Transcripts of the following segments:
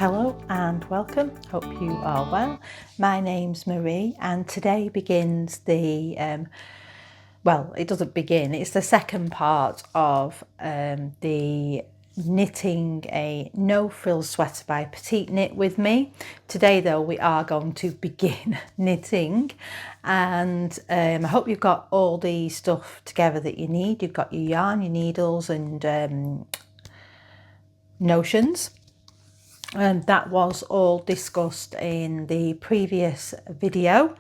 Hello and welcome, hope you are well. My name's Marie and today begins the, well, it doesn't begin, it's the second part of the knitting a No Frills Sweater by PetiteKnit with me. Today though we are going to begin knitting and I hope you've got all the stuff together that you need. You've got your yarn, your needles and notions. And that was all discussed in the previous video.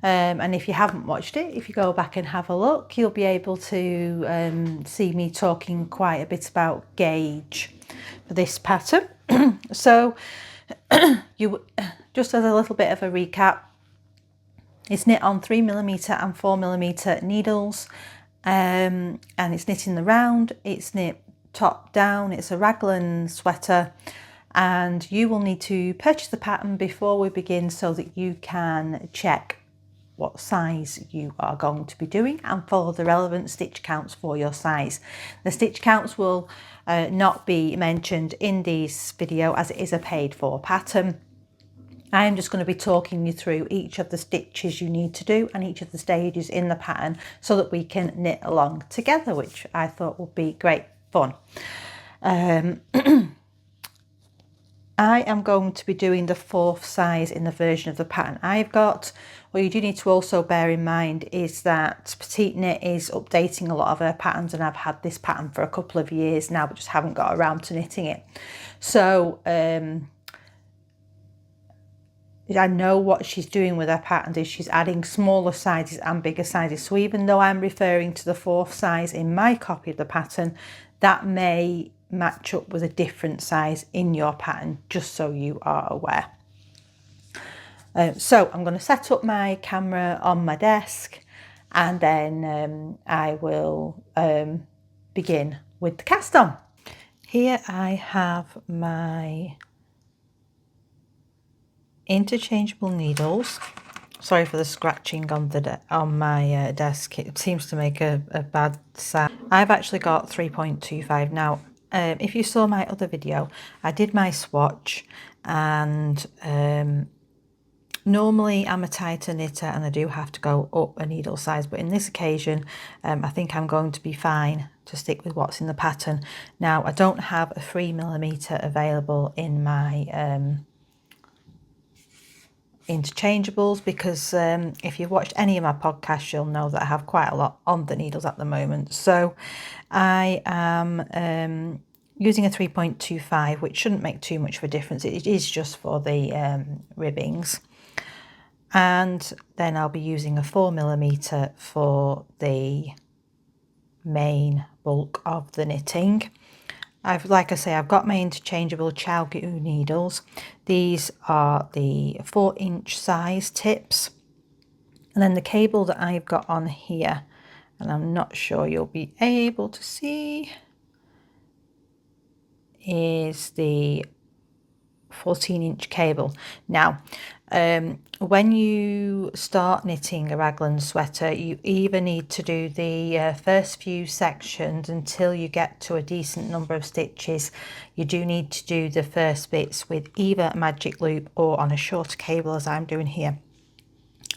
And if you haven't watched it, if you go back and have a look, you'll be able to see me talking quite a bit about gauge for this pattern. So you just as a little bit of a recap, it's knit on 3mm and 4mm needles, and it's knit in the round, it's knit top down, it's a Raglan sweater. And you will need to purchase the pattern before we begin so that you can check what size you are going to be doing and follow the relevant stitch counts for your size. The stitch counts will not be mentioned in this video as it is a paid for pattern. I am just going to be talking you through each of the stitches you need to do and each of the stages in the pattern so that we can knit along together, which I thought would be great fun. I am going to be doing the 4th size in the version of the pattern I've got. What you do need to also bear in mind is that PetiteKnit is updating a lot of her patterns, and I've had this pattern for a couple of years now but just haven't got around to knitting it. So I know what she's doing with her patterns is she's adding smaller sizes and bigger sizes. So even though I'm referring to the 4th size in my copy of the pattern, that may match up with a different size in your pattern, just so you are aware. So I'm going to set up my camera on my desk and then I will begin with the cast on. Here I have my interchangeable needles. Sorry for the scratching on my desk, it seems to make a bad sound. I've actually got 3.25 now. If you saw my other video, I did my swatch, and normally I'm a tighter knitter and I do have to go up a needle size, but in this occasion I think I'm going to be fine to stick with what's in the pattern. Now I don't have a 3mm available in my interchangeables because if you've watched any of my podcasts you'll know that I have quite a lot on the needles at the moment. So I am using a 3.25, which shouldn't make too much of a difference. It is just for the ribbings. And then I'll be using a 4mm for the main bulk of the knitting. Like I say, I've got my interchangeable Chowgu needles. These are the 4-inch size tips. And then the cable that I've got on here, and I'm not sure you'll be able to see, is the 14-inch cable. Now, when you start knitting a Raglan sweater, you either need to do the first few sections until you get to a decent number of stitches. You do need to do the first bits with either a magic loop or on a shorter cable as I'm doing here.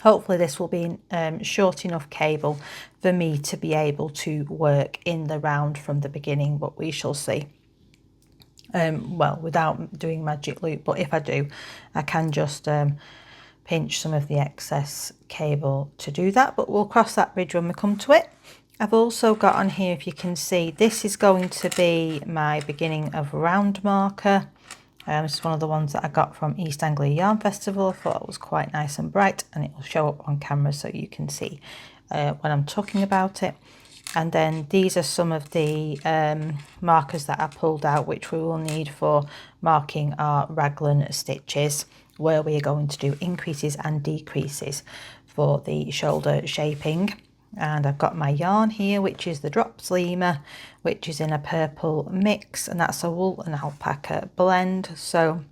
Hopefully this will be short enough cable for me to be able to work in the round from the beginning, but we shall see. Well, without doing magic loop, but if I do, I can just pinch some of the excess cable to do that, but we'll cross that bridge when we come to it. I've also got on here, if you can see, this is going to be my beginning of round marker. This is one of the ones that I got from East Anglia Yarn Festival. I thought it was quite nice and bright, and it will show up on camera so you can see when I'm talking about it. And then these are some of the markers that I pulled out, which we will need for marking our Raglan stitches, where we are going to do increases and decreases for the shoulder shaping. And I've got my yarn here, which is the Drops Lima, which is in a purple mix, and that's a wool and alpaca blend. So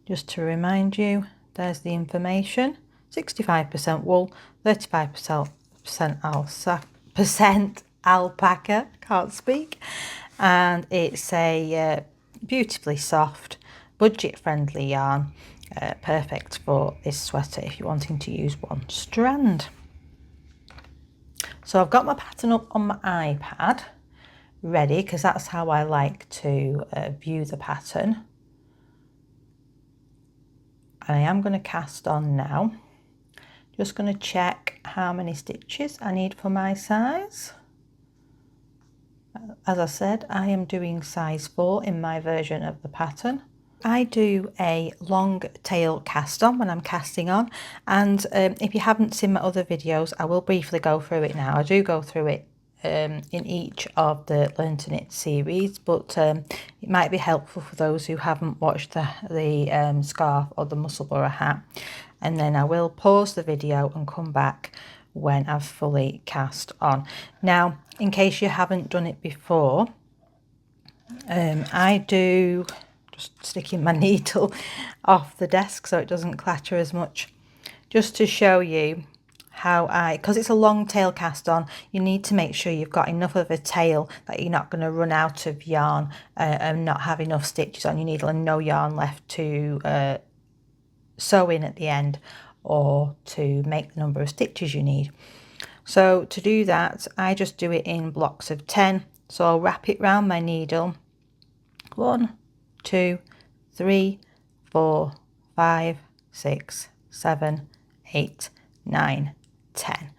just to remind you, there's the information: 65% wool, 35% alpaca, can't speak, and it's a beautifully soft budget friendly yarn, perfect for this sweater if you're wanting to use one strand. So I've got my pattern up on my iPad ready, because that's how I like to view the pattern. And I am going to cast on now. Just going to check how many stitches I need for my size. As I said, I am doing size 4 in my version of the pattern. I do a long tail cast on when I'm casting on, and if you haven't seen my other videos, I will briefly go through it now. I do go through it in each of the Learn to Knit series, but it might be helpful for those who haven't watched the scarf or the Musselburgh hat. And then I will pause the video and come back when I've fully cast on. Now, in case you haven't done it before, I do just sticking my needle off the desk so it doesn't clatter as much, just to show you how because it's a long tail cast on, you need to make sure you've got enough of a tail that you're not going to run out of yarn and not have enough stitches on your needle and no yarn left to sew in at the end or to make the number of stitches you need. So to do that, I just do it in blocks of 10. So I'll wrap it round my needle. 1, 2, 3, 4, 5, 6, 7, 8, 9, 10.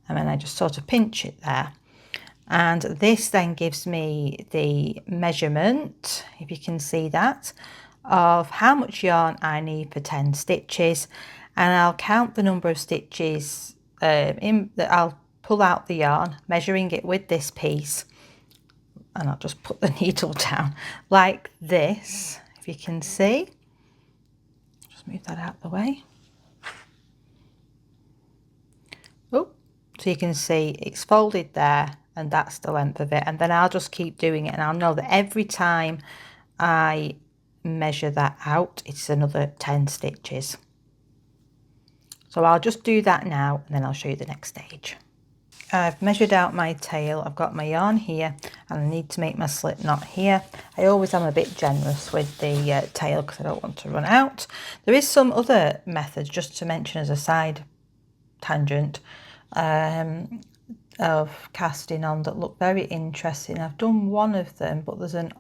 And then I just sort of pinch it there. And this then gives me the measurement, if you can see that, of how much yarn I need for 10 stitches. And I'll count the number of stitches I'll pull out the yarn, measuring it with this piece, and I'll just put the needle down like this, if you can see. Just move that out of the way. Oh, so you can see it's folded there, and that's the length of it. And then I'll just keep doing it, and I'll know that every time I measure that out, it's another 10 stitches. So I'll just do that now, and then I'll show you the next stage. I've measured out my tail, I've got my yarn here, and I need to make my slip knot here. I always am a bit generous with the tail because I don't want to run out. There is some other methods, just to mention as a side tangent, of casting on that look very interesting. I've done one of them, but there's an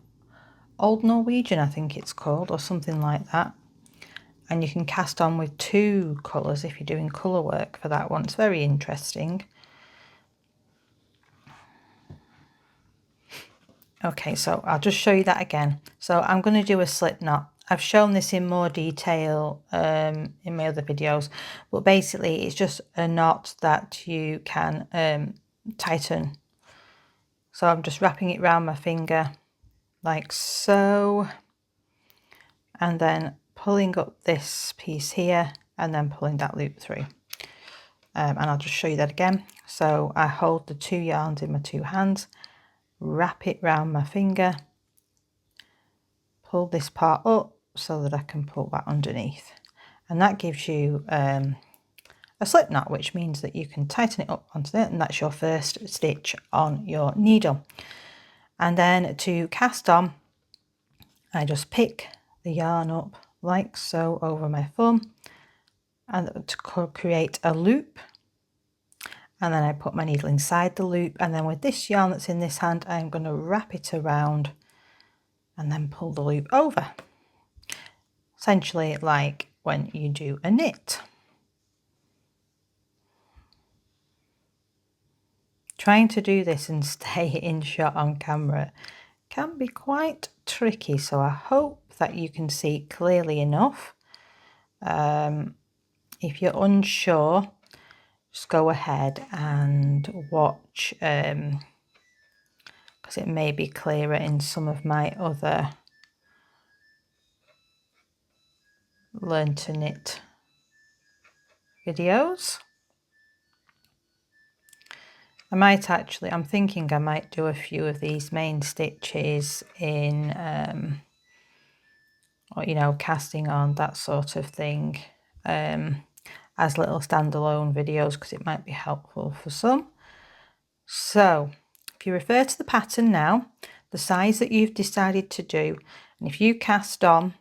Old Norwegian, I think it's called, or something like that. And you can cast on with 2 colours if you're doing colour work for that one. It's very interesting. Okay, so I'll just show you that again. So I'm going to do a slip knot. I've shown this in more detail in my other videos, but basically it's just a knot that you can tighten. So I'm just wrapping it around my finger like so, and then pulling up this piece here and then pulling that loop through. And I'll just show you that again. So I hold the 2 yarns in my 2 hands, wrap it round my finger, pull this part up so that I can pull that underneath, and that gives you a slip knot, which means that you can tighten it up onto it, and that's your first stitch on your needle. And then to cast on, I just pick the yarn up like so over my thumb and to create a loop, and then I put my needle inside the loop, and then with this yarn that's in this hand, I'm going to wrap it around and then pull the loop over, essentially like when you do a knit. Trying to do this and stay in shot on camera can be quite tricky, so I hope that you can see clearly enough. If you're unsure, just go ahead and watch, because it may be clearer in some of my other Learn to Knit videos. I might actually, I'm thinking I might do a few of these main stitches in, or, you know, casting on, that sort of thing, as little standalone videos, because it might be helpful for some. So if you refer to the pattern now, the size that you've decided to do, and if you cast on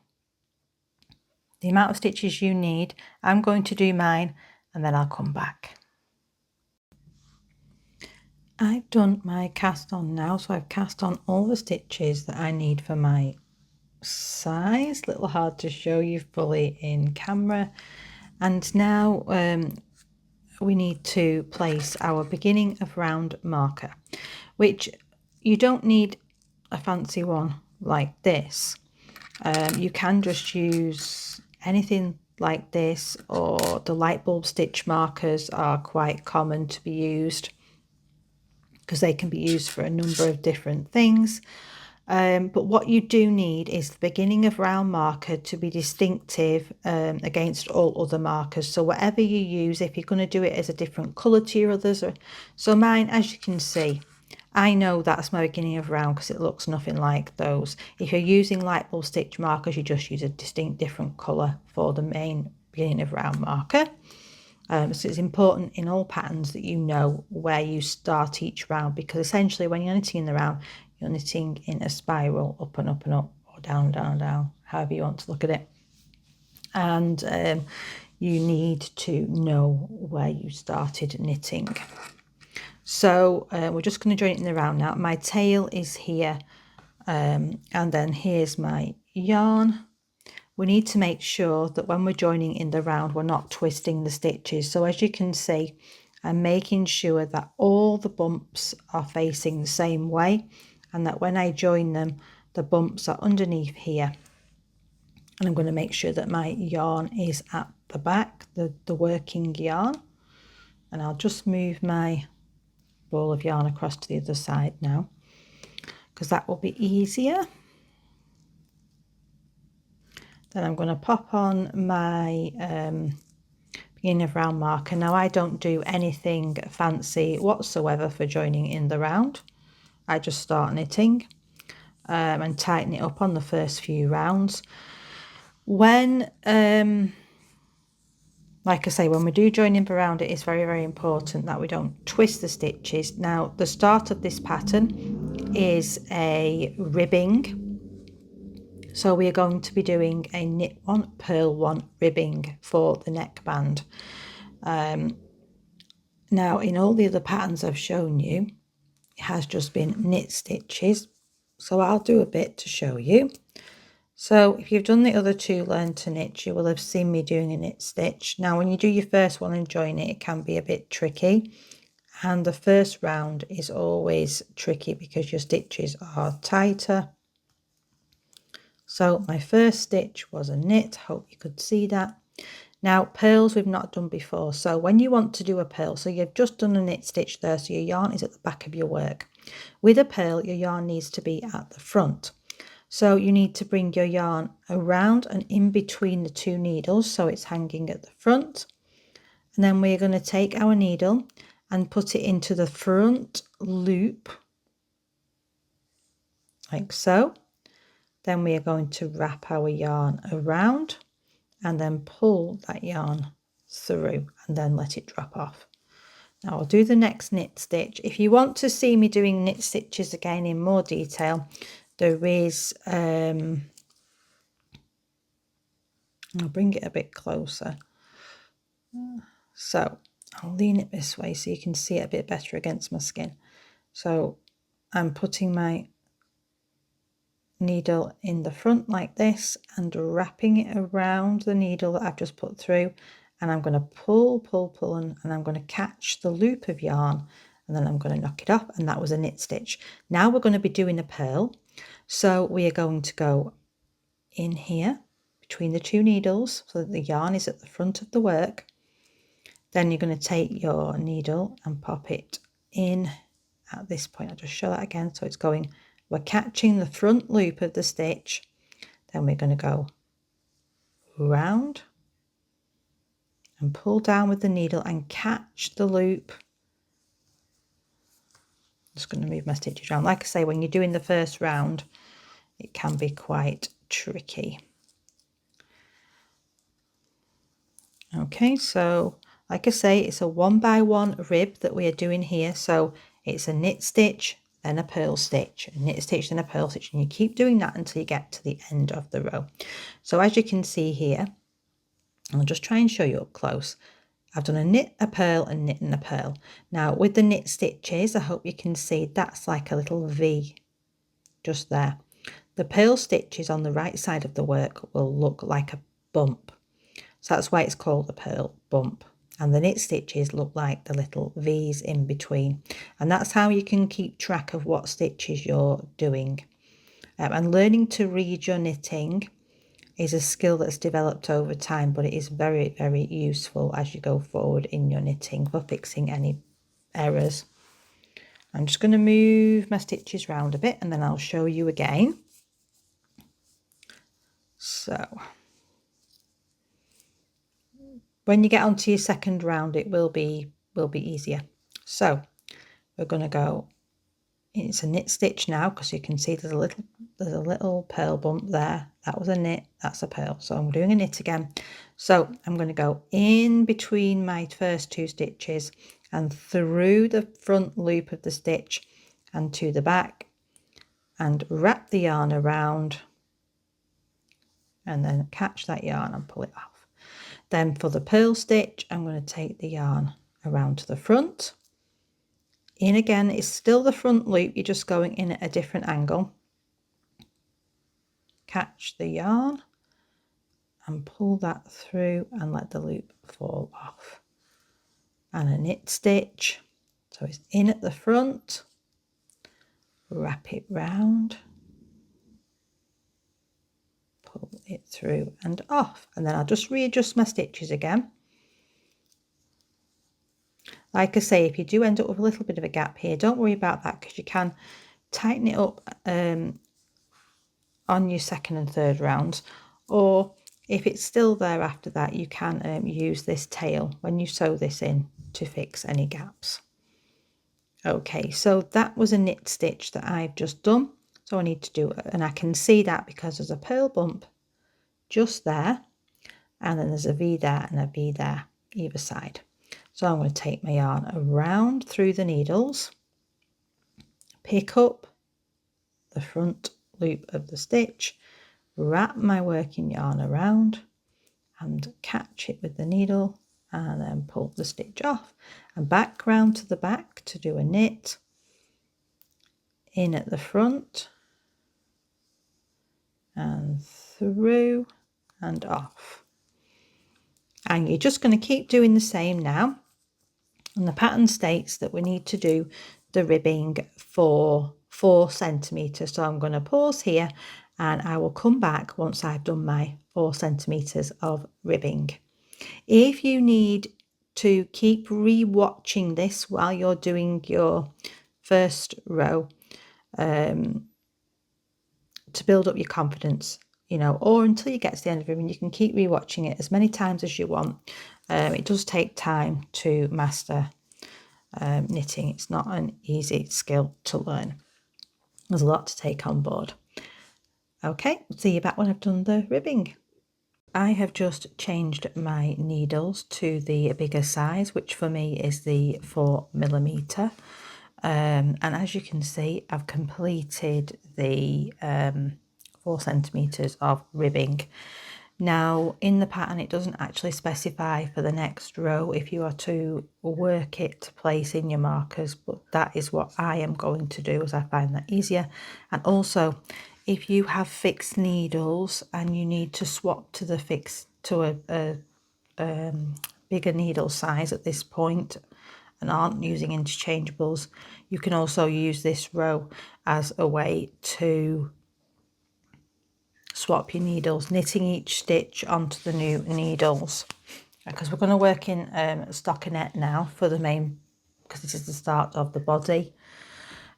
the amount of stitches you need. I'm going to do mine and then I'll come back. I've done my cast on now, so I've cast on all the stitches that I need for my size. A little hard to show you fully in camera. And now we need to place our beginning of round marker, which you don't need a fancy one like this. You can just use anything like this, or the light bulb stitch markers are quite common to be used because they can be used for a number of different things. But what you do need is the beginning of round marker to be distinctive against all other markers. So whatever you use, if you're going to do it as a different colour to your others, so mine, as you can see, I know that's my beginning of round because it looks nothing like those. If you're using light bulb stitch markers, you just use a distinct different colour for the main beginning of round marker. So it's important in all patterns that you know where you start each round, because essentially when you're knitting in the round, you're knitting in a spiral up and up and up, or down, down, down, however you want to look at it. And you need to know where you started knitting. So we're just going to join it in the round now. My tail is here, and then here's my yarn. We need to make sure that when we're joining in the round, we're not twisting the stitches. So as you can see, I'm making sure that all the bumps are facing the same way, and that when I join them, the bumps are underneath here. And I'm going to make sure that my yarn is at the back, the working yarn. And I'll just move my ball of yarn across to the other side now, because that will be easier. Then I'm going to pop on my beginning of round marker. Now I don't do anything fancy whatsoever for joining in the round. I just start knitting and tighten it up on the first few rounds. When like I say, when we do join in around, it is very, very important that we don't twist the stitches. Now the start of this pattern is a ribbing. So we are going to be doing a knit one, purl one ribbing for the neckband. Now in all the other patterns I've shown you, it has just been knit stitches. So I'll do a bit to show you. So if you've done the other two learn to knit, you will have seen me doing a knit stitch. Now when you do your first one and join it, it can be a bit tricky. And the first round is always tricky because your stitches are tighter. So my first stitch was a knit, hope you could see that. Now purls we've not done before, so when you want to do a purl, so you've just done a knit stitch there, so your yarn is at the back of your work. With a purl, your yarn needs to be at the front. So you need to bring your yarn around and in between the two needles, so it's hanging at the front. And then we're going to take our needle and put it into the front loop, like so. Then we are going to wrap our yarn around and then pull that yarn through and then let it drop off. Now I'll do the next knit stitch. If you want to see me doing knit stitches again in more detail, there is, I'll bring it a bit closer. So I'll lean it this way so you can see it a bit better against my skin. So I'm putting my needle in the front like this and wrapping it around the needle that I've just put through, and I'm going to pull and I'm going to catch the loop of yarn and then I'm going to knock it off, and that was a knit stitch. Now we're going to be doing a purl, so we are going to go in here between the two needles so that the yarn is at the front of the work. Then you're going to take your needle and pop it in at this point. I'll just show that again. So it's going, we're catching the front loop of the stitch, then we're going to go round and pull down with the needle and catch the loop. I'm just going to move my stitches around. Like I say, when you're doing the first round, it can be quite tricky. Okay, so like I say, it's a 1 by 1 rib that we are doing here. So it's a knit stitch, then a purl stitch, a knit stitch, then a purl stitch, and you keep doing that until you get to the end of the row. So as you can see here, I'll just try and show you up close. I've done a knit, a purl, and knit and a purl. Now with the knit stitches, I hope you can see that's like a little V just there. The purl stitches on the right side of the work will look like a bump. So that's why it's called a purl bump. And the knit stitches look like the little V's in between. And that's how you can keep track of what stitches you're doing. And learning to read your knitting is a skill that's developed over time, but it is very, very useful as you go forward in your knitting for fixing any errors. I'm just going to move my stitches around a bit and then I'll show you again. So when you get onto your second round, it will be easier. So we're going to go, it's a knit stitch now, because you can see there's a little purl bump there. That was a knit, that's a purl. So I'm doing a knit again. So I'm going to go in between my first two stitches and through the front loop of the stitch and to the back, and wrap the yarn around and then catch that yarn and pull it off. Then for the purl stitch, I'm going to take the yarn around to the front. In again, it's still the front loop, you're just going in at a different angle. Catch the yarn and pull that through and let the loop fall off. And a knit stitch. So it's in at the front, wrap it round, pull it through and off. And then I'll just readjust my stitches again. Like I say, if you do end up with a little bit of a gap here, don't worry about that, because you can tighten it up on your second and third rounds, or if it's still there after that, you can use this tail when you sew this in to fix any gaps. Okay, so that was a knit stitch that I've just done. So I need to do it, and I can see that because there's a purl bump just there, and then there's a V there and a V there either side. So I'm going to take my yarn around through the needles, pick up the front loop of the stitch, wrap my working yarn around and catch it with the needle, and then pull the stitch off and back round to the back to do a knit, in at the front and through and off. And you're just going to keep doing the same now. And the pattern states that we need to do the ribbing for 4 centimeters. So I'm going to pause here and I will come back once I've done my 4 centimeters of ribbing. If you need to keep re-watching this while you're doing your first row, to build up your confidence, you know, or until you get to the end of ribbing, you can keep re-watching it as many times as you want. It does take time to master knitting. It's not an easy skill to learn. There's a lot to take on board. Okay, see you back when I've done the ribbing. I have just changed my needles to the bigger size, which for me is the 4mm. And as you can see, I've completed the 4 centimeters of ribbing. Now in the pattern, it doesn't actually specify for the next row if you are to work it to place in your markers, but that is what I am going to do, as I find that easier. And also, if you have fixed needles and you need to swap to the fixed to a bigger needle size at this point and aren't using interchangeables, you can also use this row as a way to swap your needles, knitting each stitch onto the new needles, because we're going to work in stockinette now for the main, because this is the start of the body.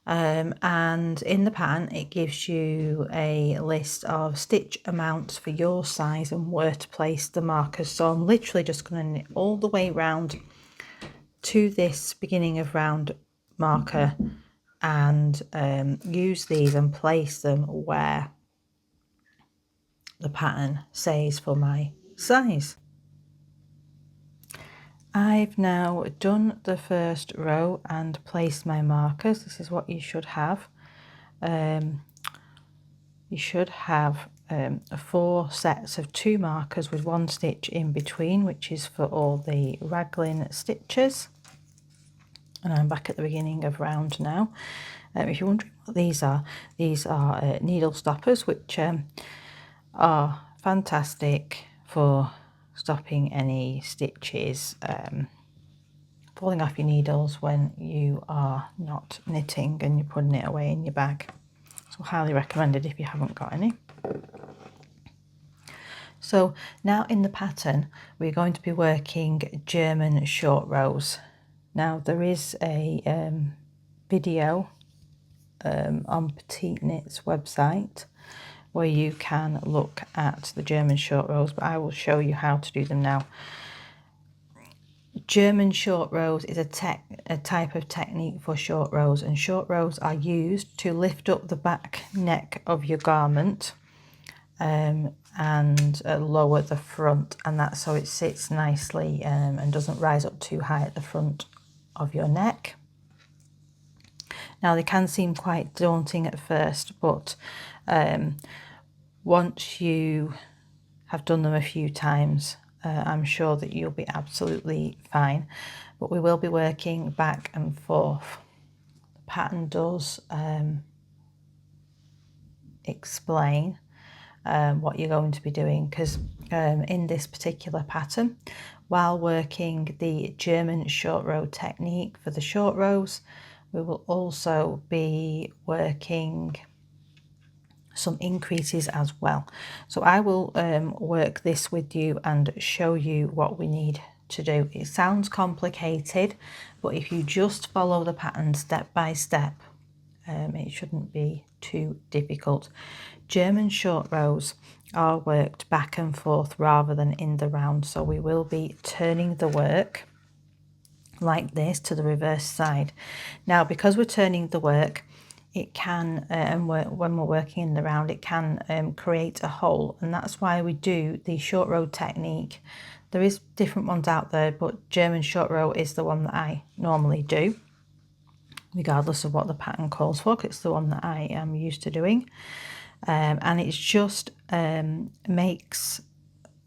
And in the pattern it gives you a list of stitch amounts for your size and where to place the markers. So I'm literally just going to knit all the way round to this beginning of round marker and use these and place them where the pattern says for my size. I've now done the first row and placed my markers. This is what you should have. You should have 4 sets of 2 markers with 1 stitch in between, which is for all the raglan stitches. And I'm back at the beginning of round now. If you're wondering what these are needle stoppers, which are fantastic for stopping any stitches falling off your needles when you are not knitting and you're putting it away in your bag. So highly recommended if you haven't got any. So now in the pattern we're going to be working German short rows. Now there is a video on PetiteKnit's website where you can look at the German short rows, but I will show you how to do them now. German short rows is a type of technique for short rows, and short rows are used to lift up the back neck of your garment and lower the front, and that's so it sits nicely and doesn't rise up too high at the front of your neck. Now they can seem quite daunting at first, but once you have done them a few times, I'm sure that you'll be absolutely fine. But we will be working back and forth. The pattern does explain what you're going to be doing, because in this particular pattern, while working the German short row technique for the short rows, we will also be working some increases as well. So I will work this with you and show you what we need to do. It sounds complicated, but if you just follow the pattern step by step, it shouldn't be too difficult. German short rows are worked back and forth rather than in the round, so we will be turning the work like this to the reverse side. Now because we're turning the work, it can, when we're working in the round, it can create a hole, and that's why we do the short row technique. There is different ones out there, but German short row is the one that I normally do, regardless of what the pattern calls for, because it's the one that I am used to doing. And it's just makes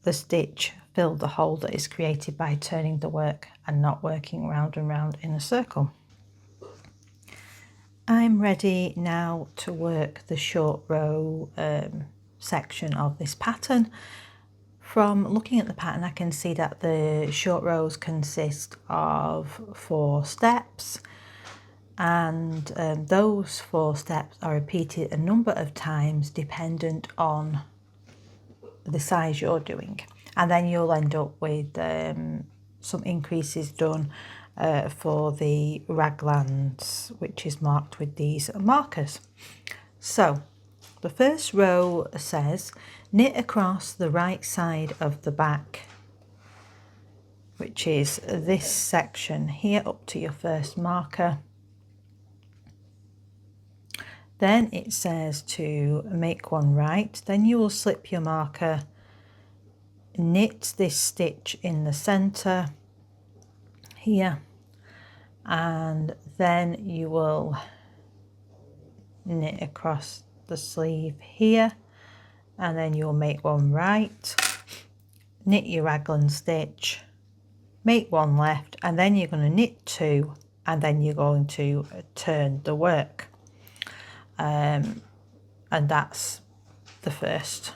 the stitch fill the hole that is created by turning the work and not working round and round in a circle. I'm ready now to work the short row section of this pattern. From looking at the pattern, I can see that the short rows consist of 4 steps, and those 4 steps are repeated a number of times dependent on the size you're doing, and then you'll end up with some increases done for the raglans, which is marked with these markers. So the first row says knit across the right side of the back, which is this section here up to your first marker. Then it says to make one right, then you will slip your marker, knit this stitch in the center here, and then you will knit across the sleeve here, and then you'll make one right, knit your raglan stitch, make one left, and then you're going to knit 2, and then you're going to turn the work, and that's the first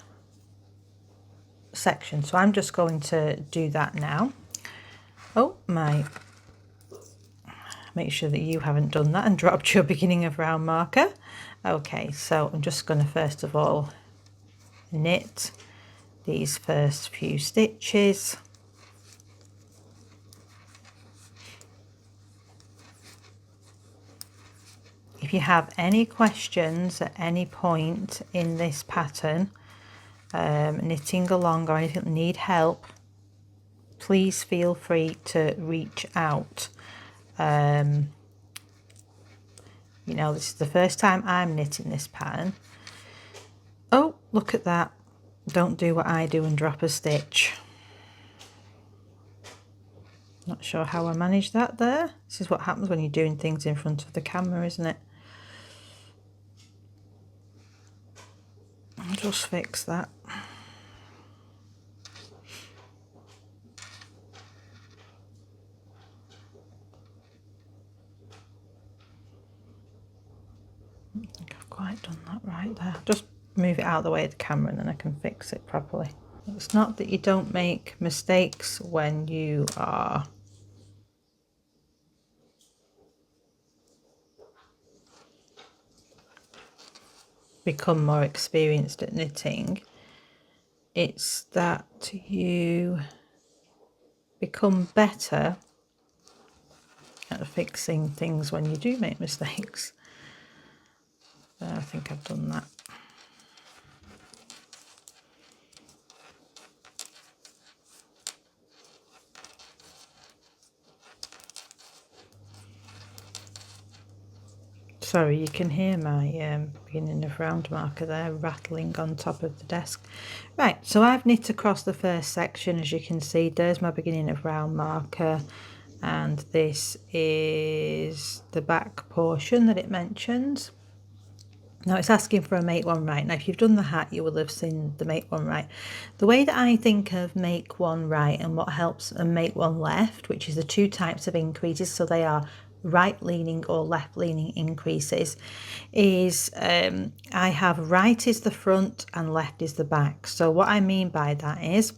section. So I'm just going to do that now. Oh my, make sure that you haven't done that and dropped your beginning of round marker. Okay, so I'm just going to first of all knit these first few stitches. If you have any questions at any point in this pattern, knitting along or anything, need help, please feel free to reach out. You know, this is the first time I'm knitting this pattern. Oh, look at that. Don't do what I do and drop a stitch. Not sure how I managed that there. This is what happens when you're doing things in front of the camera, isn't it? I'll just fix that. I don't think I've quite done that right there. Just move it out of the way of the camera and then I can fix it properly. It's not that you don't make mistakes when you are become more experienced at knitting. It's that you become better at fixing things when you do make mistakes. I think I've done that. Sorry, you can hear my beginning of round marker there rattling on top of the desk. Right, so I've knit across the first section, as you can see. There's my beginning of round marker, and this is the back portion that it mentions. Now it's asking for a make one right. Now if you've done the hat, you will have seen the make one right. The way that I think of make one right and what helps and make one left, which is the two types of increases, so they are right leaning or left leaning increases, is I have right is the front and left is the back. So what I mean by that is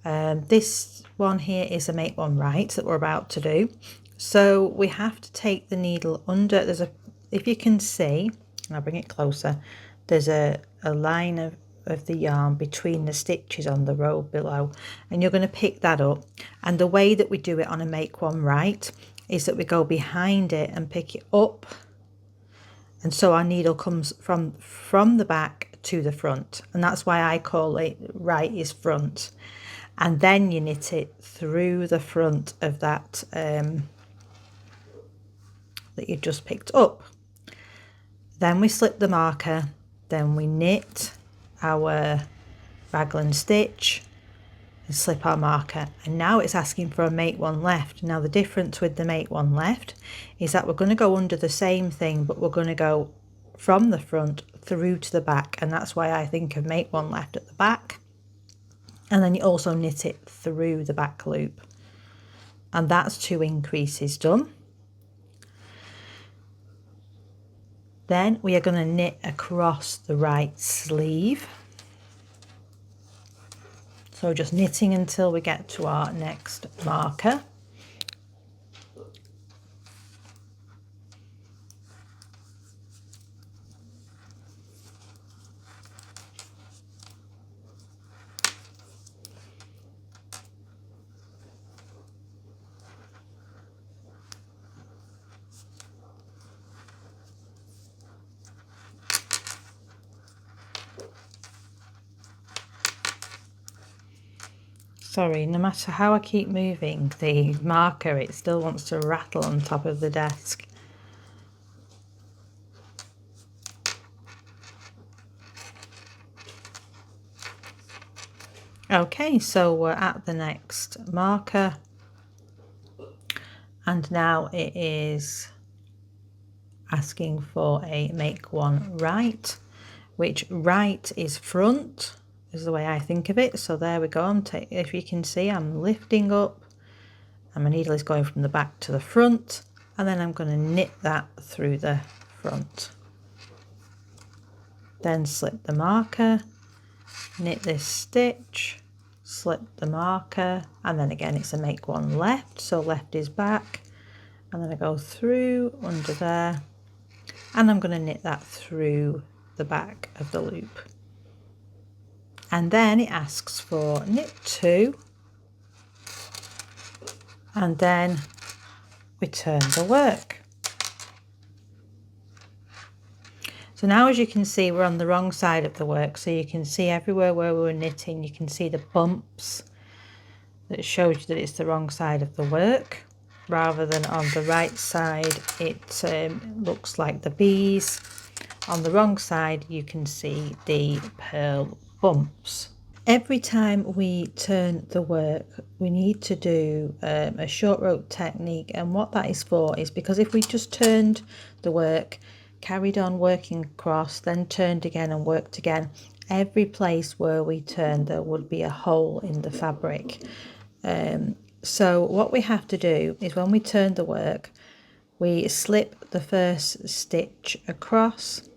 this one here is a make one right that we're about to do. So we have to take the needle under, there's a, if you can see, and I'll bring it closer, there's a line of the yarn between the stitches on the row below, and you're going to pick that up. And the way that we do it on a make one right is that we go behind it and pick it up, and so our needle comes from the back to the front, and that's why I call it right is front. And then you knit it through the front of that that you just picked up. Then we slip the marker, then we knit our raglan stitch and slip our marker, and now it's asking for a make one left. Now the difference with the make one left is that we're going to go under the same thing, but we're going to go from the front through to the back, and that's why I think of make one left at the back. And then you also knit it through the back loop, and that's 2 increases done. Then we are going to knit across the right sleeve. So just knitting until we get to our next marker. Sorry, no matter how I keep moving the marker, it still wants to rattle on top of the desk. Okay, so we're at the next marker, and now it is asking for a make one right, which right is front, is the way I think of it. So there we go. If you can see, I'm lifting up and my needle is going from the back to the front, and then I'm going to knit that through the front. Then slip the marker, knit this stitch, slip the marker, and then again it's a make one left, so left is back, and then I go through under there, and I'm going to knit that through the back of the loop. And then it asks for knit 2, and then we turn the work. So now, as you can see, we're on the wrong side of the work, so you can see everywhere where we were knitting, you can see the bumps that shows you that it's the wrong side of the work, rather than on the right side it looks like the bees. On the wrong side you can see the purl bumps. Every time we turn the work, we need to do a short rope technique, and what that is for is because if we just turned the work, carried on working across, then turned again and worked again, every place where we turn there would be a hole in the fabric. So what we have to do is when we turn the work, we slip the first stitch across,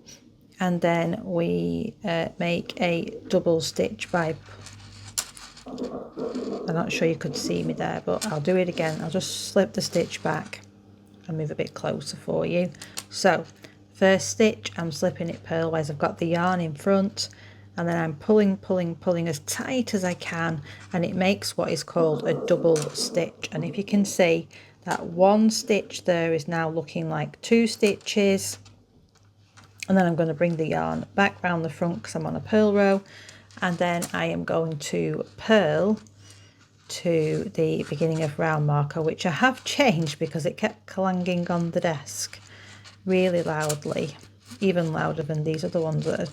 and then we make a double stitch by, I'm not sure you could see me there, but I'll do it again. I'll just slip the stitch back and move a bit closer for you. So first stitch, I'm slipping it purlwise. I've got the yarn in front, and then I'm pulling as tight as I can, and it makes what is called a double stitch. And if you can see, that one stitch there is now looking like two stitches. And then I'm going to bring the yarn back round the front because I'm on a purl row, and then I am going to purl to the beginning of round marker, which I have changed because it kept clanging on the desk really loudly, even louder than these other ones that are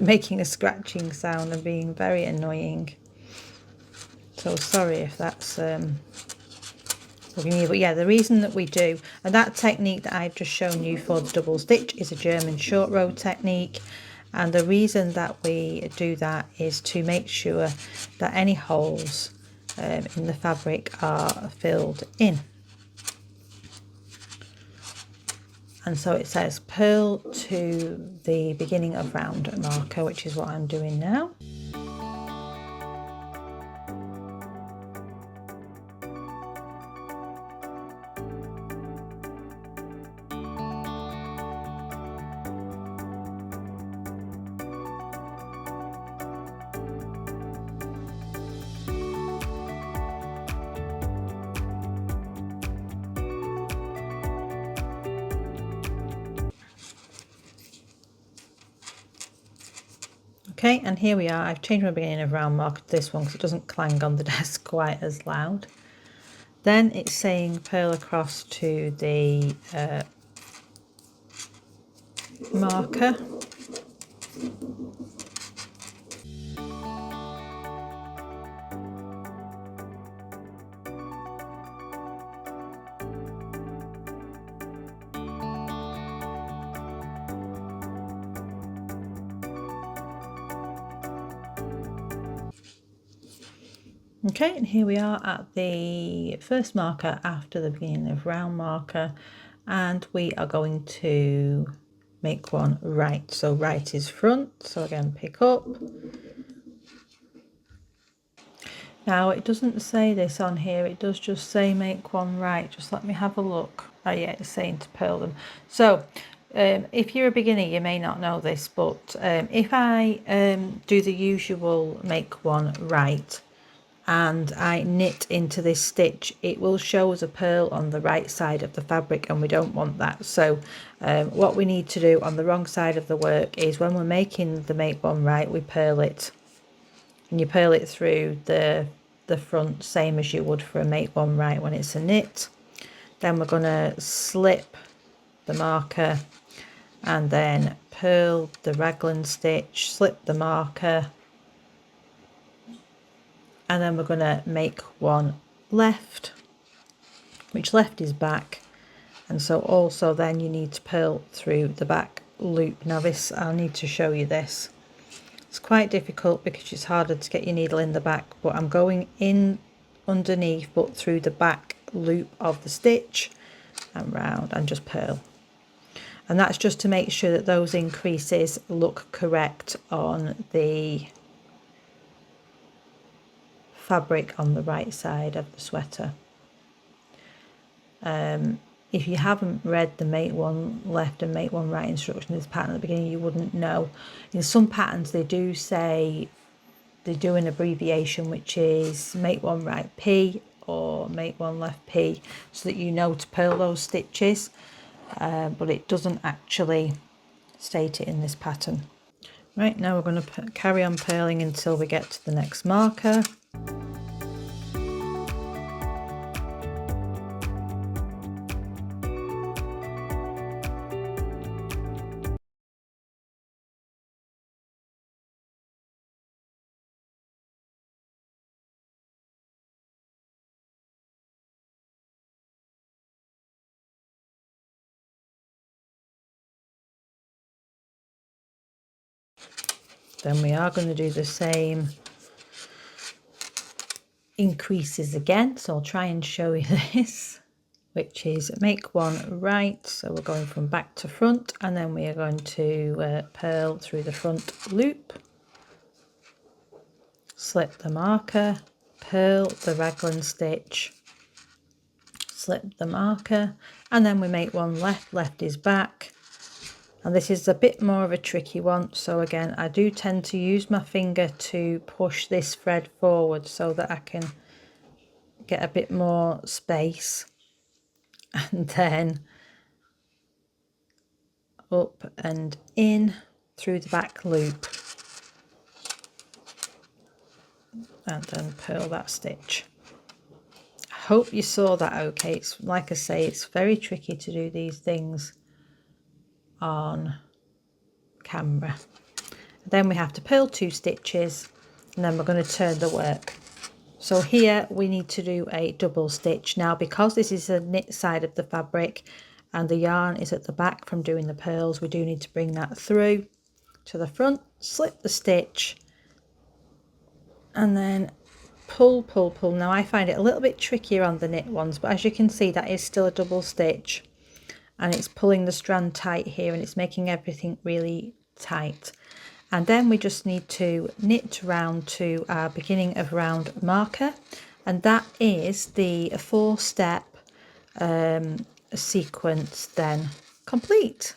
making a scratching sound and being very annoying. So sorry if that's bugging you, but yeah, the reason that we do, and that technique that I've just shown you for the double stitch is a German short row technique, and the reason that we do that is to make sure that any holes in the fabric are filled in. And so it says purl to the beginning of round marker, which is what I'm doing now. Okay, and here we are. I've changed my beginning of round marker to this one because it doesn't clang on the desk quite as loud. Then it's saying purl across to the marker. Okay, and here we are at the first marker after the beginning of round marker, and we are going to make one right. So right is front, so again pick up. Now it doesn't say this on here, it does just say make one right. Just let me have a look. Oh yeah, it's saying to purl them. So if you're a beginner, you may not know this, but if I do the usual make one right and I knit into this stitch, it will show as a purl on the right side of the fabric, and we don't want that. So what we need to do on the wrong side of the work is when we're making the make one right, we purl it, and you purl it through the front same as you would for a make one right when it's a knit. Then we're going to slip the marker and then purl the raglan stitch, slip the marker, and then we're going to make one left, which left is back, and so also then you need to purl through the back loop. Now this, I'll need to show you this. It's quite difficult because it's harder to get your needle in the back, but I'm going in underneath but through the back loop of the stitch and round and just purl. And that's just to make sure that those increases look correct on the fabric on the right side of the sweater. If you haven't read the make one left and make one right instruction in this pattern at the beginning, you wouldn't know. In some patterns they do say, they do an abbreviation which is make one right P or make one left P, so that you know to purl those stitches, but it doesn't actually state it in this pattern. Right, now we're going to carry on purling until we get to the next marker. then we are going to do the same increases again. So I'll try and show you this, which is make one right. So we're going from back to front, and then we are going to purl through the front loop, slip the marker, purl the raglan stitch, slip the marker, and then we make one left. Left is back. And this is a bit more of a tricky one. So again, I do tend to use my finger to push this thread forward so that I can get a bit more space. And then up and in through the back loop. And then purl that stitch. I hope you saw that okay. It's like I say, it's very tricky to do these things on camera. Then we have to purl 2 stitches, and then we're going to turn the work. So here we need to do a double stitch. Now, because this is a knit side of the fabric and the yarn is at the back from doing the purls, we do need to bring that through to the front, slip the stitch, and then pull, pull, pull. Now I find it a little bit trickier on the knit ones, but as you can see, that is still a double stitch, and it's pulling the strand tight here, and it's making everything really tight. And then we just need to knit round to our beginning of round marker, and that is the 4-step sequence then complete.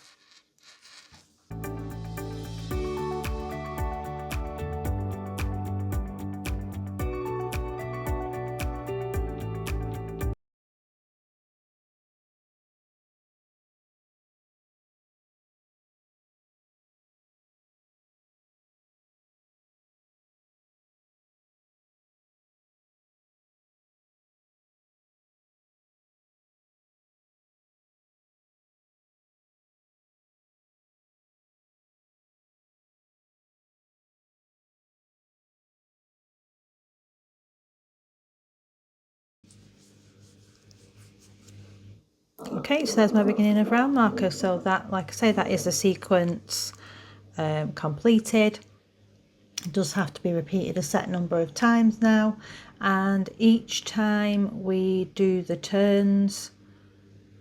Okay, so there's my beginning of round marker. So that, like I say, that is the sequence completed. It does have to be repeated a set number of times now, and each time we do the turns,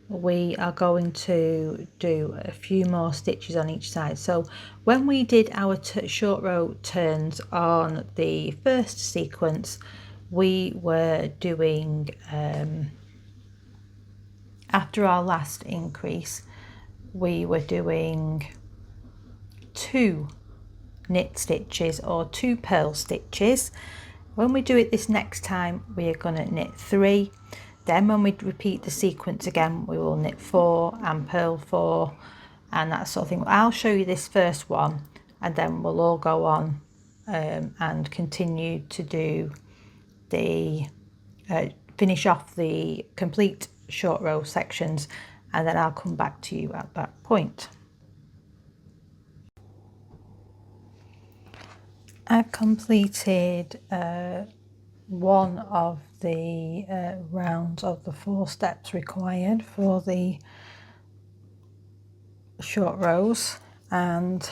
we are going to do a few more stitches on each side. So when we did our short row turns on the first sequence, we were doing after our last increase, we were doing 2 knit stitches or 2 purl stitches. When we do it this next time, we are going to knit 3. Then when we repeat the sequence again, we will knit 4 and purl 4 and that sort of thing. I'll show you this first one, and then we'll all go on and continue to do the finish off the complete short row sections, and then I'll come back to you at that point. I've completed one of the rounds of the 4 steps required for the short rows, and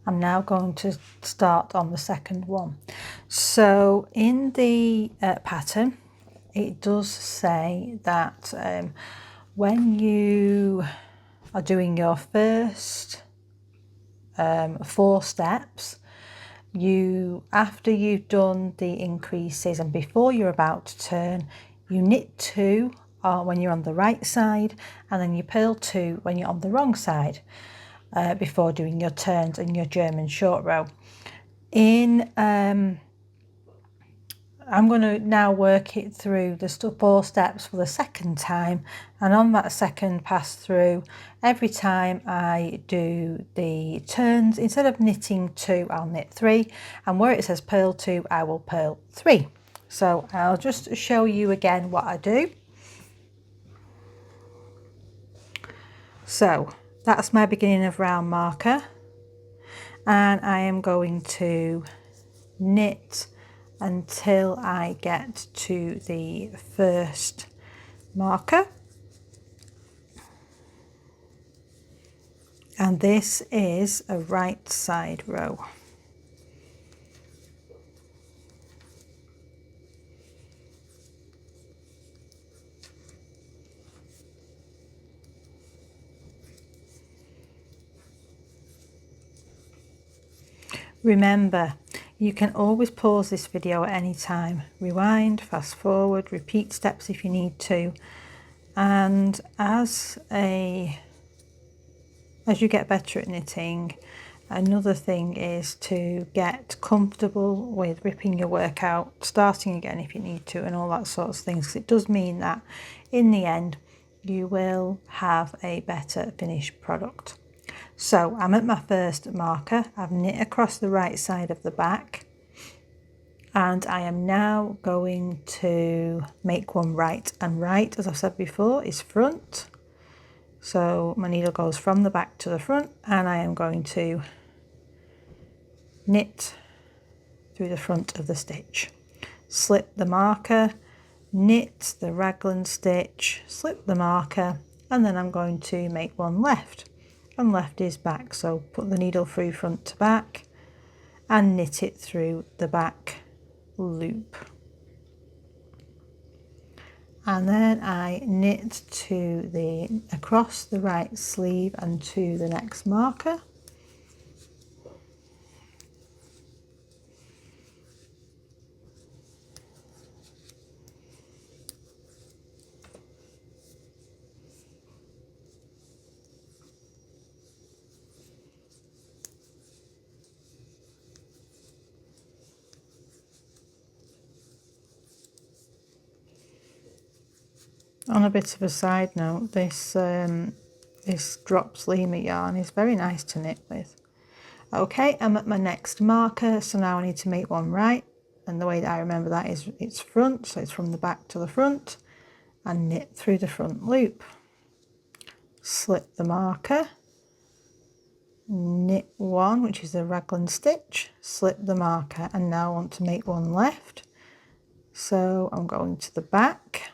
I'm now going to start on the second one. So in the pattern, it does say that when you are doing your first 4 steps, after you've done the increases and before you're about to turn, you knit 2 when you're on the right side, and then you purl 2 when you're on the wrong side before doing your turns and your German short row. I'm going to now work it through the 4 steps for the second time, and on that second pass through, every time I do the turns, instead of knitting 2, I'll knit 3, and where it says purl 2, I will purl 3. So I'll just show you again what I do. So that's my beginning of round marker, and I am going to knit until I get to the first marker, And this is a right side row. Remember, you can always pause this video at any time, rewind, fast forward, repeat steps if you need to, and as you get better at knitting, another thing is to get comfortable with ripping your work out, starting again if you need to, and all that sorts of things, because it does mean that in the end you will have a better finished product. So I'm at my first marker. I've knit across the right side of the back, and I am now going to make one right, and right, as I've said before, is front. So my needle goes from the back to the front, and I am going to knit through the front of the stitch, slip the marker, knit the raglan stitch, slip the marker, and then I'm going to make one left, and left is back. So put the needle through front to back and knit it through the back loop, and then I knit to across the right sleeve and to the next marker. On a bit of a side note, this drops Lima yarn is very nice to knit with. Okay, I'm at my next marker, so now I need to make one right, and the way that I remember that is it's front, so it's from the back to the front, and knit through the front loop, slip the marker, knit one, which is the raglan stitch, slip the marker, and now I want to make one left, so I'm going to the back,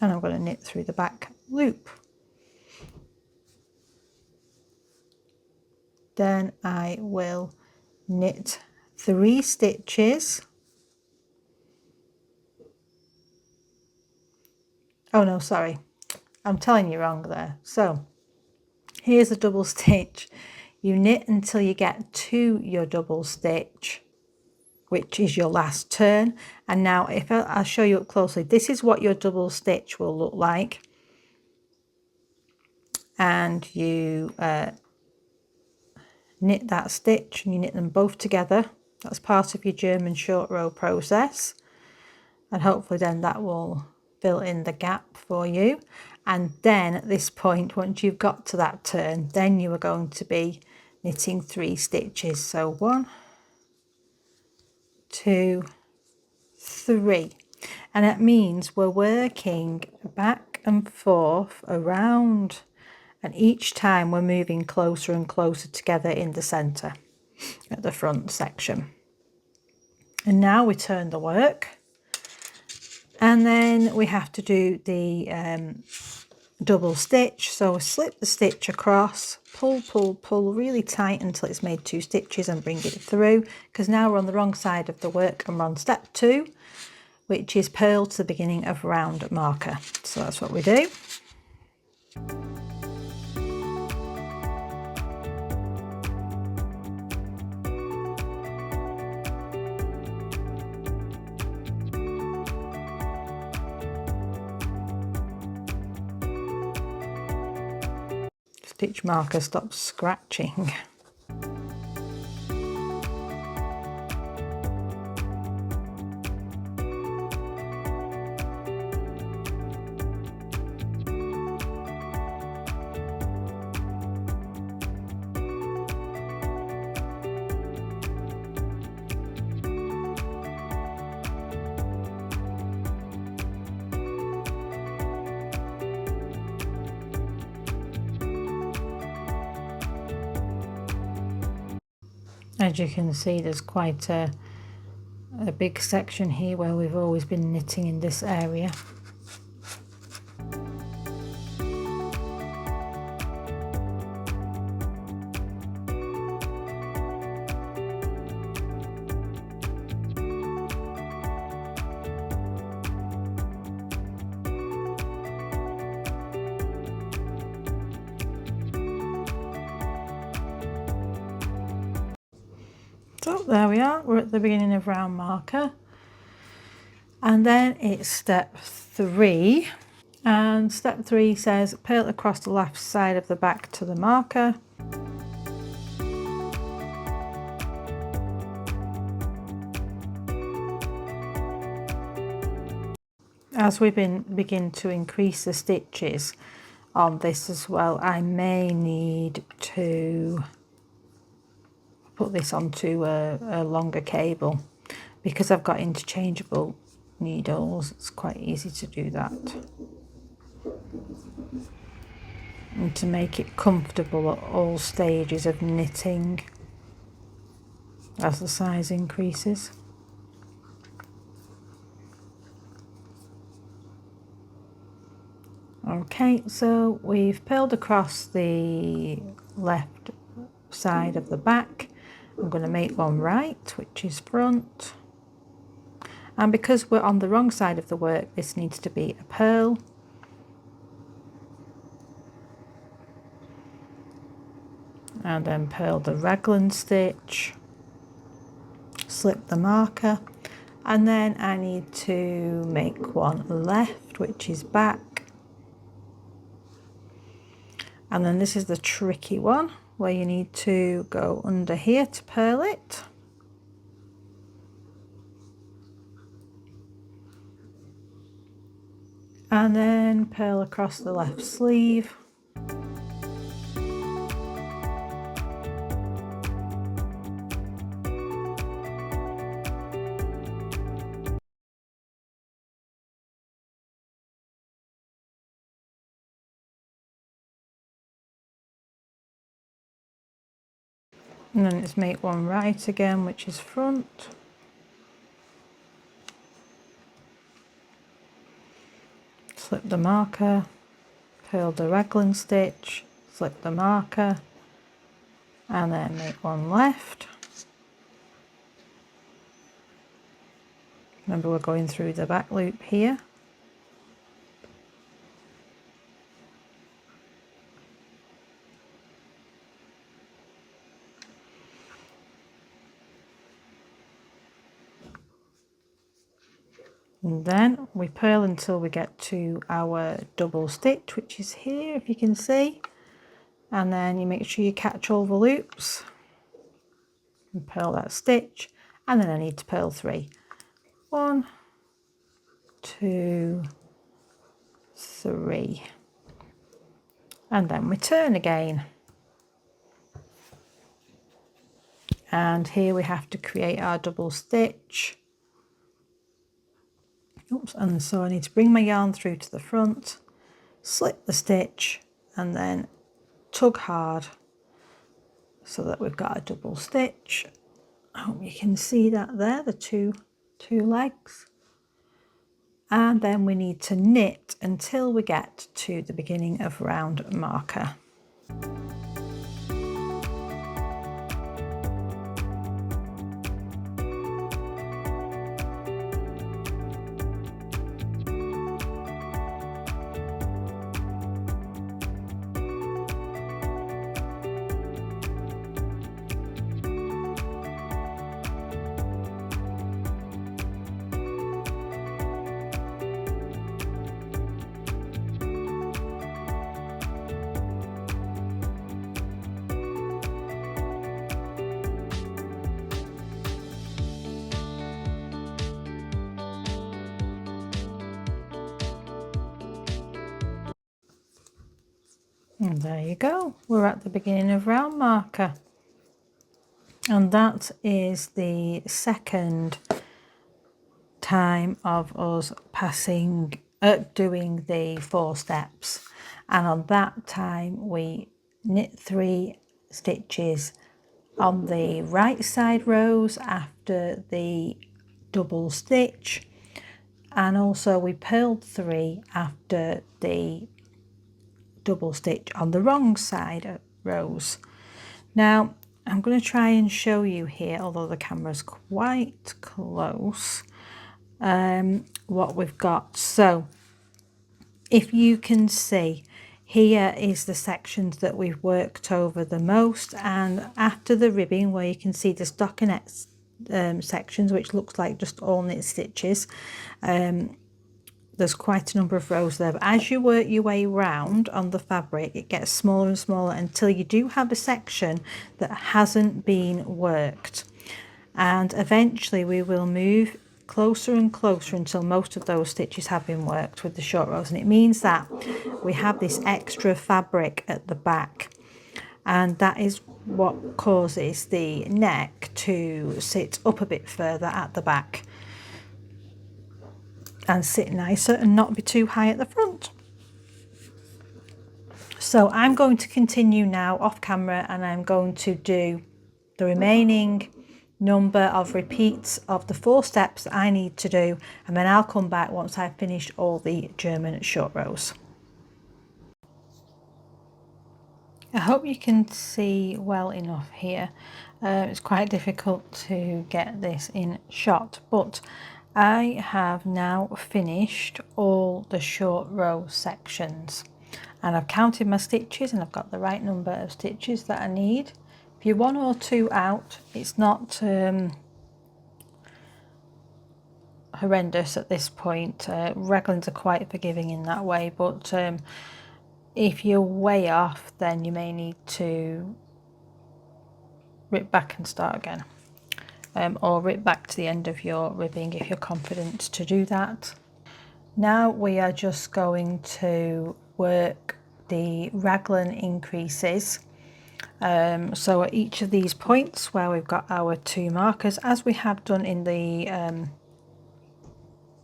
and I'm going to knit through the back loop. Then I will knit 3 stitches. Oh no, sorry, I'm telling you wrong there. So here's a double stitch. You knit until you get to your double stitch, which is your last turn. And now if I'll show you up closely, this is what your double stitch will look like. And you knit that stitch, and you knit them both together. That's part of your German short row process, and hopefully then that will fill in the gap for you. And then at this point, once you've got to that turn, then you are going to be knitting 3 stitches. So 1, 2, 3, and that means we're working back and forth around, and each time we're moving closer and closer together in the center at the front section. And now we turn the work, and then we have to do the double stitch. So slip the stitch across, pull, pull, pull really tight until it's made 2 stitches, and bring it through, because now we're on the wrong side of the work and we're on step 2, which is purl to the beginning of round marker. So that's what we do. Stitch marker stops scratching. As you can see, there's quite a big section here where we've always been knitting in this area. So there we are, we're at the beginning of round marker, and then it's step 3, and step 3 says purl across the left side of the back to the marker. As we begin to increase the stitches on this as well, I may need to put this onto a longer cable, because I've got interchangeable needles. It's quite easy to do that, and to make it comfortable at all stages of knitting as the size increases. Okay, so we've purled across the left side of the back. I'm going to make one right, which is front, and because we're on the wrong side of the work, this needs to be a purl. And then purl the raglan stitch, slip the marker, and then I need to make one left, which is back. And then this is the tricky one, where you need to go under here to purl it. And then purl across the left sleeve. And then it's make one right again, which is front. Slip the marker, purl the raglan stitch, slip the marker, and then make one left. Remember, we're going through the back loop here. And then we purl until we get to our double stitch, which is here, if you can see. And then you make sure you catch all the loops and purl that stitch. And then I need to purl 3. 1, 2, 3. And then we turn again. And here we have to create our double stitch. Oops, and so I need to bring my yarn through to the front, slip the stitch, and then tug hard so that we've got a double stitch. I hope you can see that there, the two legs. And then we need to knit until we get to the beginning of round marker. And there you go, we're at the beginning of round marker. And that is the second time of us doing the 4 steps. And on that time we knit 3 stitches on the right side rows after the double stitch, and also we purled 3 after the double stitch on the wrong side rows. Now I'm going to try and show you here, although the camera's quite close, what we've got. So if you can see Here is the sections that we've worked over the most, and after the ribbing, where you can see the stockinette sections, which looks like just all knit stitches, there's quite a number of rows there, but as you work your way round on the fabric, it gets smaller and smaller until you do have a section that hasn't been worked, and eventually we will move closer and closer until most of those stitches have been worked with the short rows, and it means that we have this extra fabric at the back, and that is what causes the neck to sit up a bit further at the back and sit nicer and not be too high at the front. So I'm going to continue now off camera, and I'm going to do the remaining number of repeats of the 4 steps that I need to do, and then I'll come back once I've finished all the German short rows. I hope you can see well enough here. It's quite difficult to get this in shot, but I have now finished all the short row sections, and I've counted my stitches and I've got the right number of stitches that I need. If you're 1 or 2 out, it's not horrendous at this point. Raglans are quite forgiving in that way, but if you're way off, then you may need to rip back and start again, or rip back to the end of your ribbing if you're confident to do that. Now we are just going to work the Raglan increases. So at each of these points where we've got our 2 markers, as we have done in the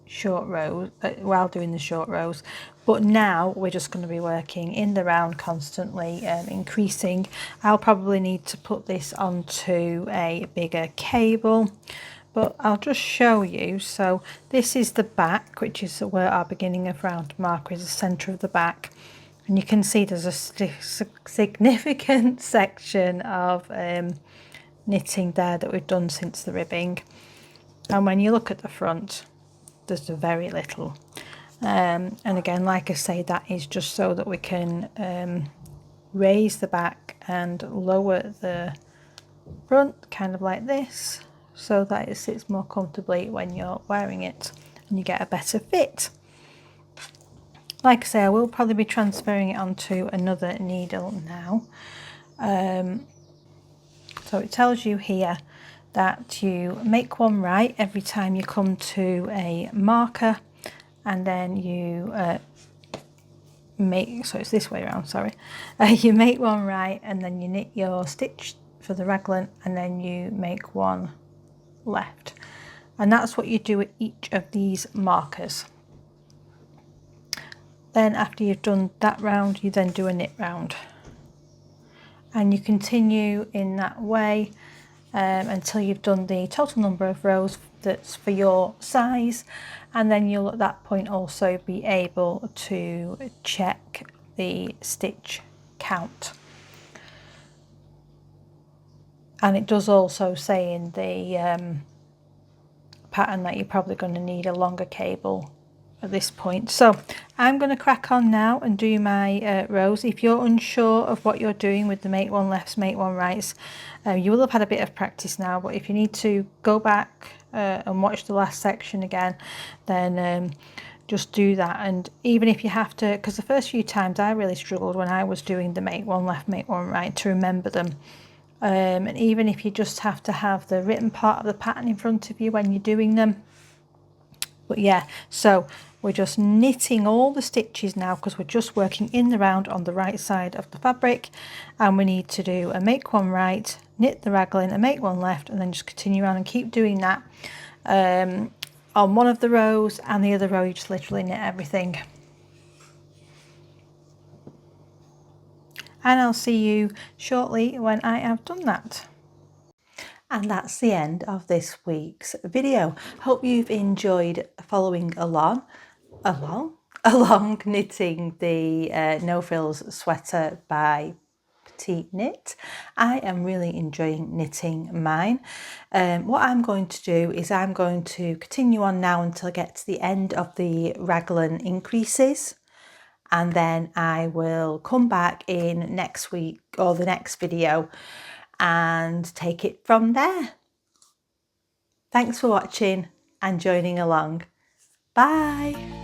short rows, while doing the short rows, but now we're just going to be working in the round constantly, increasing. I'll probably need to put this onto a bigger cable, but I'll just show you. So this is the back, which is where our beginning of round marker is, the center of the back. And you can see there's a significant section of knitting there that we've done since the ribbing. And when you look at the front, there's very little. And again, like I say, that is just so that we can raise the back and lower the front, kind of like this, so that it sits more comfortably when you're wearing it and you get a better fit. Like I say, I will probably be transferring it onto another needle now. So it tells you here that you make one right every time you come to a marker, and then you so it's this way around, sorry. You make one right, and then you knit your stitch for the raglan, and then you make one left. And that's what you do at each of these markers. Then after you've done that round, you then do a knit round, and you continue in that way until you've done the total number of rows that's for your size, and then you'll at that point also be able to check the stitch count. And it does also say in the pattern that you're probably going to need a longer cable at this point. So I'm going to crack on now and do my rows. If you're unsure of what you're doing with the make one lefts, make one rights, you will have had a bit of practice now, but if you need to go back and watch the last section again, then just do that. And even if you have to, because the first few times I really struggled when I was doing the make one left, make one right, to remember them. And even if you just have to have the written part of the pattern in front of you when you're doing them. But yeah, so we're just knitting all the stitches now because we're just working in the round on the right side of the fabric, and we need to do a make one right, knit the raglan, and make one left, and then just continue around and keep doing that on one of the rows, and the other row you just literally knit everything. And I'll see you shortly when I have done that. And that's the end of this week's video. Hope you've enjoyed following along knitting the No Frills Sweater by PetiteKnit. I am really enjoying knitting mine. What I'm going to do is I'm going to continue on now until I get to the end of the Raglan Increases. and then I will come back in next week or the next video and take it from there. Thanks for watching and joining along. Bye.